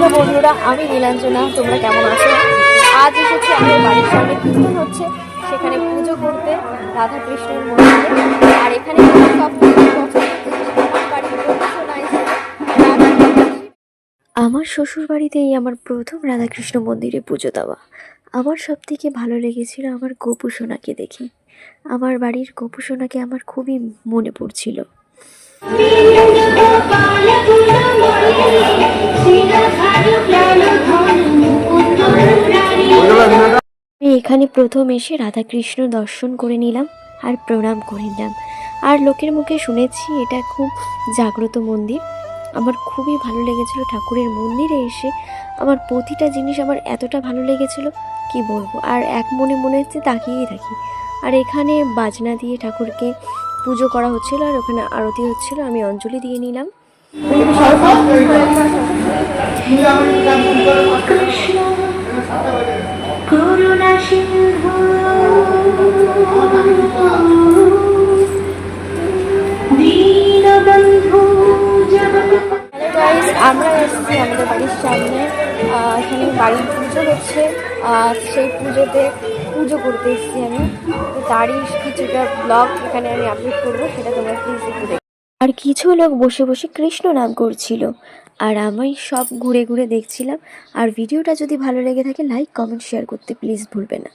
Hello বন্ধুরা, আমি নীলাঞ্জনা। তোমরা কেমন আছো? আজ এসেছি আমাদের বাড়ির সামনে কীর্তন হচ্ছে, সেখানে পুজো করতে রাধা কৃষ্ণের মন্দিরে। আর এখানে সব আমার শ্বশুর বাড়িতেই আমার প্রথম রাধাকৃষ্ণ মন্দিরে পুজো দেওয়া। আমার সব থেকে ভালো লেগেছিল আমার গোপু সোনাকে দেখে। আমার বাড়ির গোপু সোনাকে আমার খুবই মনে পড়ছিল। আমি এখানে প্রথম এসে রাধাকৃষ্ণ দর্শন করে নিলাম আর প্রণাম করে নিলাম। আর লোকের মুখে শুনেছি এটা খুব জাগ্রত মন্দির। আমার খুবই ভালো লেগেছিল ঠাকুরের মন্দিরে এসে। আমার প্রতিটা জিনিস আমার এতটা ভালো লেগেছিল কি বলবো। আর এক মনে মনে হচ্ছে তাকিয়েই থাকি। আর এখানে বাজনা দিয়ে ঠাকুরকে পুজো করা হচ্ছিল, আর ওখানে আরতি হচ্ছিল। আমি অঞ্জলি দিয়ে নিলাম। আমরা এসেছি আমাদের বাড়ির সামনে, এখানে বাড়ির পুজো হচ্ছে। সেই পুজোতে পুজো করতে এসেছি আমি। তো তারই কিছুটা ব্লগ এখানে আমি আপলোড করবো, সেটা তোমরা প্লিজ একটু দেখো। আর কিছু লোক বসে বসে কৃষ্ণ নাম করছিল, আর আমি সব ঘুরে ঘুরে দেখছিলাম। আর ভিডিওটা যদি ভালো লেগে থাকে লাইক কমেন্ট শেয়ার করতে প্লিজ ভুলবে না।